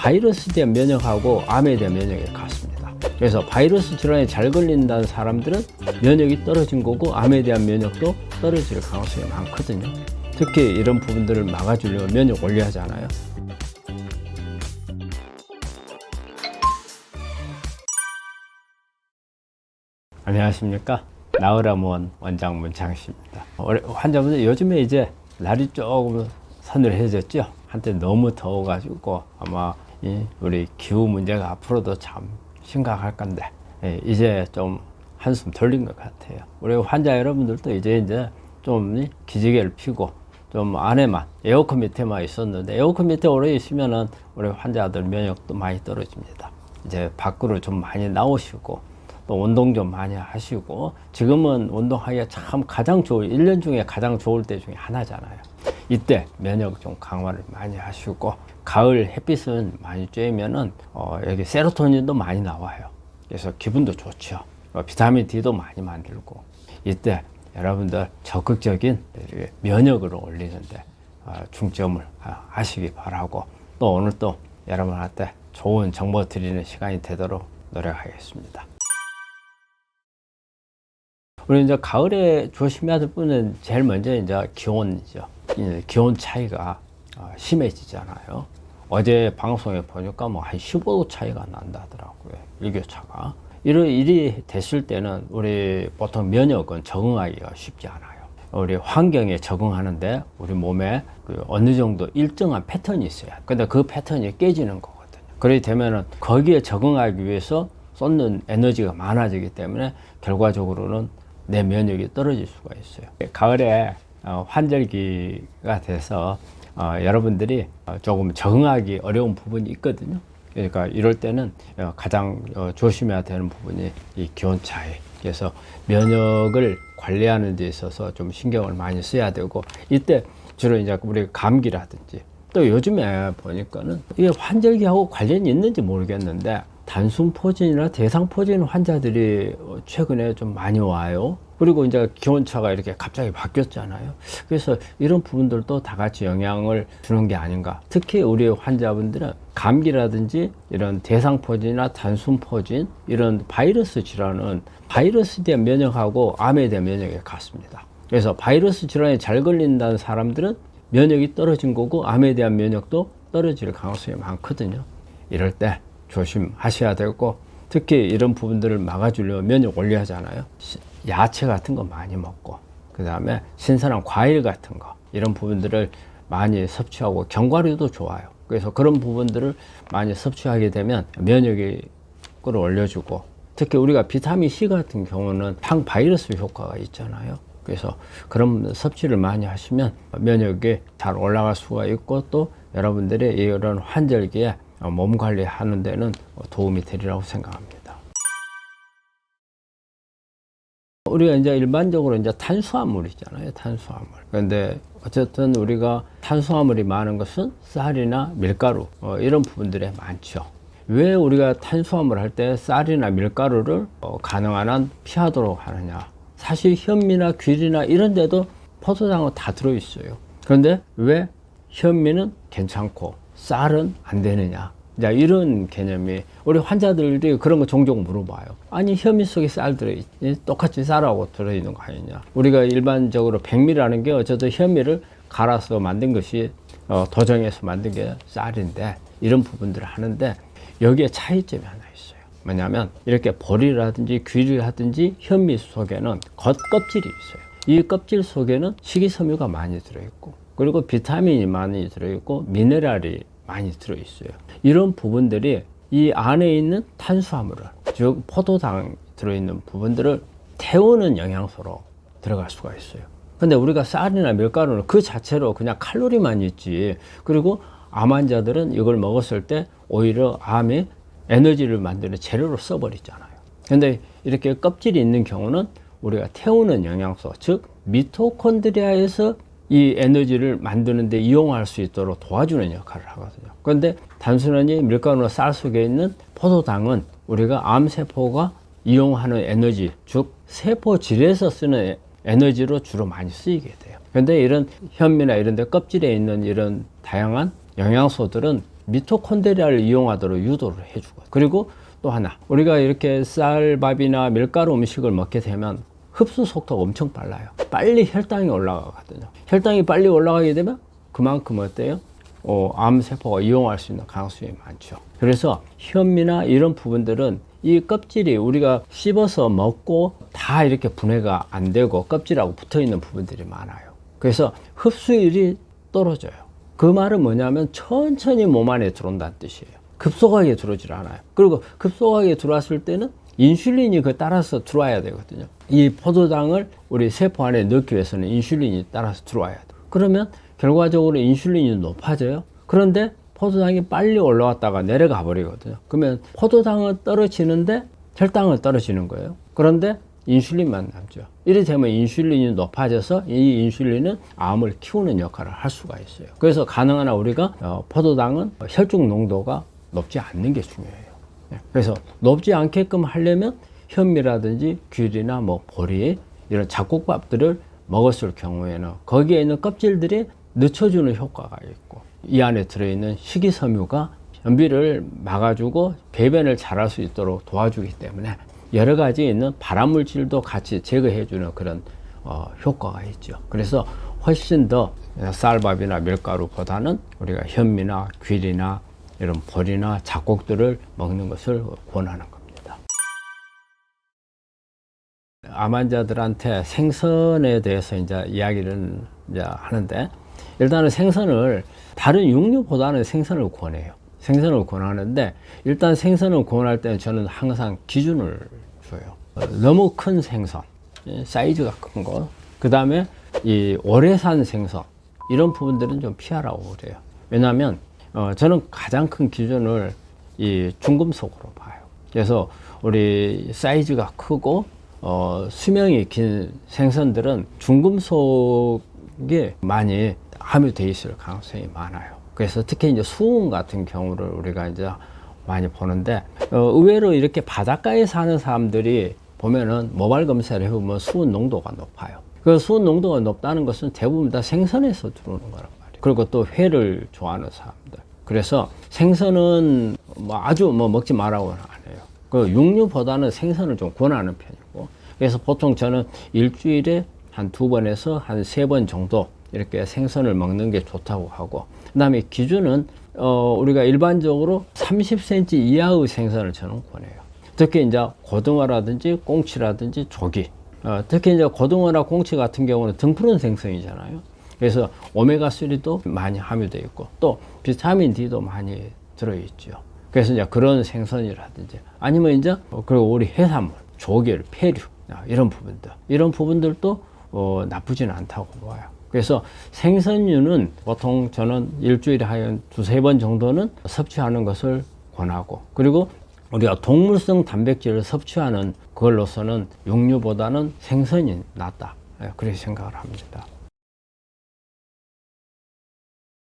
바이러스에 대한 면역하고 암에 대한 면역이 같습니다. 그래서 바이러스 질환에 잘 걸린다는 사람들은 면역이 떨어진 거고 암에 대한 면역도 떨어질 가능성이 많거든요. 특히 이런 부분들을 막아주려면 면역 올려야 하잖아요. 안녕하십니까. 나으라무원 원장 문창식입니다. 환자분들 요즘에 이제 날이 조금 서늘해졌죠. 한때 너무 더워가지고 아마 우리 기후 문제가 앞으로도 참 심각할 건데 이제 좀 한숨 돌린 것 같아요. 우리 환자 여러분들도 이제 좀 기지개를 펴고 좀 안에만 에어컨 밑에만 있었는데 에어컨 밑에 오래 있으면은 우리 환자들 면역도 많이 떨어집니다. 이제 밖으로 좀 많이 나오시고 또 운동 좀 많이 하시고, 지금은 운동하기가 참 가장 좋을, 1년 중에 가장 좋을 때 중에 하나잖아요. 이때 면역 좀 강화를 많이 하시고, 가을 햇빛은 많이 쬐면은 여기 세로토닌도 많이 나와요. 그래서 기분도 좋죠. 비타민 D도 많이 만들고, 이때 여러분들 적극적인 면역을 올리는데 중점을 하시기 바라고, 또 오늘 또 여러분한테 좋은 정보 드리는 시간이 되도록 노력하겠습니다. 우리 이제 가을에 조심해야 될 분은 제일 먼저 이제 기온이죠. 기온 차이가 심해지잖아요. 어제 방송에 보니까 뭐 한 15도 차이가 난다 하더라고요. 일교차가. 이런 일이 됐을 때는 우리 보통 면역은 적응하기가 쉽지 않아요. 우리 환경에 적응하는데 우리 몸에 어느 정도 일정한 패턴이 있어요. 근데 그 패턴이 깨지는 거거든요. 그렇게 되면은 거기에 적응하기 위해서 쏟는 에너지가 많아지기 때문에 결과적으로는 내 면역이 떨어질 수가 있어요. 가을에 환절기가 돼서 여러분들이 조금 적응하기 어려운 부분이 있거든요. 그러니까 이럴 때는 가장 조심해야 되는 부분이 이 기온 차이. 그래서 면역을 관리하는 데 있어서 좀 신경을 많이 써야 되고, 이때 주로 이제 우리 감기라든지, 또 요즘에 보니까는 이게 환절기하고 관련이 있는지 모르겠는데 단순포진이나 대상포진 환자들이 최근에 좀 많이 와요. 그리고 이제 기온차가 이렇게 갑자기 바뀌었잖아요. 그래서 이런 부분들도 다 같이 영향을 주는 게 아닌가. 특히 우리 환자분들은 감기라든지 이런 대상포진이나 단순포진, 이런 바이러스 질환은 바이러스에 대한 면역하고 암에 대한 면역이 같습니다. 그래서 바이러스 질환에 잘 걸린다는 사람들은 면역이 떨어진 거고 암에 대한 면역도 떨어질 가능성이 많거든요. 이럴 때 조심하셔야 되고, 특히 이런 부분들을 막아주려면 면역 올려야 하잖아요. 야채 같은 거 많이 먹고, 그 다음에 신선한 과일 같은 거, 이런 부분들을 많이 섭취하고, 견과류도 좋아요. 그래서 그런 부분들을 많이 섭취하게 되면 면역이 끌어올려주고, 특히 우리가 비타민 C 같은 경우는 항바이러스 효과가 있잖아요. 그래서 그런 섭취를 많이 하시면 면역이 잘 올라갈 수가 있고, 또 여러분들의 이런 환절기에 몸 관리하는 데는 도움이 되리라고 생각합니다. 우리가 이제 일반적으로 이제 탄수화물이잖아요. 탄수화물. 그런데 어쨌든 우리가 탄수화물이 많은 것은 쌀이나 밀가루, 이런 부분들에 많죠. 왜 우리가 탄수화물 할 때 쌀이나 밀가루를 가능한 한 피하도록 하느냐. 사실 현미나 귤이나 이런 데도 포도당은 다 들어있어요. 그런데 왜 현미는 괜찮고 쌀은 안 되느냐. 자, 이런 개념이 우리 환자들이 그런 거 종종 물어봐요. 아니, 현미 속에 쌀 들어있지, 똑같이 쌀하고 들어있는 거 아니냐. 우리가 일반적으로 백미라는 게 어쨌든 현미를 갈아서 만든 것이 도정해서 만든 게 쌀인데, 이런 부분들을 하는데 여기에 차이점이 하나 있어요. 뭐냐면 이렇게 보리라든지 귤이라든지 현미 속에는 겉껍질이 있어요. 이 껍질 속에는 식이섬유가 많이 들어있고, 그리고 비타민이 많이 들어있고, 미네랄이 많이 들어있어요. 이런 부분들이 이 안에 있는 탄수화물을, 즉 포도당 들어있는 부분들을 태우는 영양소로 들어갈 수가 있어요. 근데 우리가 쌀이나 밀가루는 그 자체로 그냥 칼로리만 있지, 그리고 암 환자들은 이걸 먹었을 때 오히려 암에 에너지를 만드는 재료로 써버리잖아요. 근데 이렇게 껍질이 있는 경우는 우리가 태우는 영양소, 즉 미토콘드리아에서 이 에너지를 만드는 데 이용할 수 있도록 도와주는 역할을 하거든요. 그런데 단순히 밀가루나 쌀 속에 있는 포도당은 우리가 암세포가 이용하는 에너지, 즉 세포질에서 쓰는 에너지로 주로 많이 쓰이게 돼요. 그런데 이런 현미나 이런 데 껍질에 있는 이런 다양한 영양소들은 미토콘드리아를 이용하도록 유도를 해주고, 그리고 또 하나, 우리가 이렇게 쌀밥이나 밀가루 음식을 먹게 되면 흡수 속도가 엄청 빨라요. 빨리 혈당이 올라가거든요. 혈당이 빨리 올라가게 되면 그만큼 어때요? 암세포가 이용할 수 있는 가능성이 많죠. 그래서 현미나 이런 부분들은 이 껍질이 우리가 씹어서 먹고 다 이렇게 분해가 안 되고 껍질하고 붙어 있는 부분들이 많아요. 그래서 흡수율이 떨어져요. 그 말은 뭐냐면 천천히 몸 안에 들어온다는 뜻이에요. 급속하게 들어오질 않아요. 그리고 급속하게 들어왔을 때는 인슐린이 그 따라서 들어와야 되거든요. 이 포도당을 우리 세포 안에 넣기 위해서는 인슐린이 따라서 들어와야 돼요. 그러면 결과적으로 인슐린이 높아져요. 그런데 포도당이 빨리 올라왔다가 내려가 버리거든요. 그러면 포도당은 떨어지는데 혈당은 떨어지는 거예요. 그런데 인슐린만 남죠. 이래 되면 인슐린이 높아져서 이 인슐린은 암을 키우는 역할을 할 수가 있어요. 그래서 가능한 한 우리가 포도당은 혈중 농도가 높지 않는 게 중요해요. 그래서 높지 않게끔 하려면 현미라든지 귤이나 뭐 보리 이런 잡곡밥들을 먹었을 경우에는 거기에 있는 껍질들이 늦춰주는 효과가 있고, 이 안에 들어있는 식이섬유가 변비를 막아주고 배변을 잘할 수 있도록 도와주기 때문에 여러 가지 있는 발암물질도 같이 제거해주는 그런 효과가 있죠. 그래서 훨씬 더 쌀밥이나 밀가루보다는 우리가 현미나 귤이나 이런 보리나 잡곡들을 먹는 것을 권하는 겁니다. 암 환자들한테 생선에 대해서 이제 이야기를 이제 하는데, 일단은 생선을 다른 육류보다는 생선을 권해요. 생선을 권하는데, 일단 생선을 권할 때는 저는 항상 기준을 줘요. 너무 큰 생선, 사이즈가 큰 거, 그 다음에 이 오래 산 생선, 이런 부분들은 좀 피하라고 그래요. 왜냐하면 저는 가장 큰 기준을 이 중금속으로 봐요. 그래서 우리 사이즈가 크고 수명이 긴 생선들은 중금속이 많이 함유되어 있을 가능성이 많아요. 그래서 특히 이제 수은 같은 경우를 우리가 이제 많이 보는데, 의외로 이렇게 바닷가에 사는 사람들이 보면은 모발 검사를 해보면 수은 농도가 높아요. 그 수은 농도가 높다는 것은 대부분 다 생선에서 들어오는 거란 말이에요. 그리고 또 회를 좋아하는 사람들. 그래서 생선은 아주 먹지 말라고는 안 해요. 그 육류보다는 생선을 좀 권하는 편이고, 그래서 보통 저는 일주일에 한 2번에서 한 3번 정도 이렇게 생선을 먹는 게 좋다고 하고, 그 다음에 기준은 우리가 일반적으로 30cm 이하의 생선을 저는 권해요. 특히 이제 고등어라든지 꽁치라든지 조기, 특히 이제 고등어나 꽁치 같은 경우는 등푸른 생선이잖아요. 그래서 오메가3도 많이 함유되어 있고, 또 비타민 D도 많이 들어있죠. 그래서 이제 그런 생선이라든지, 아니면 이제 그리고 우리 해산물, 조개를, 폐류, 이런 부분들도 나쁘지는 않다고 봐요. 그래서 생선류는 보통 저는 일주일에 한 2-3번 정도는 섭취하는 것을 권하고, 그리고 우리가 동물성 단백질을 섭취하는 그걸로서는 육류보다는 생선이 낫다, 그렇게 생각을 합니다.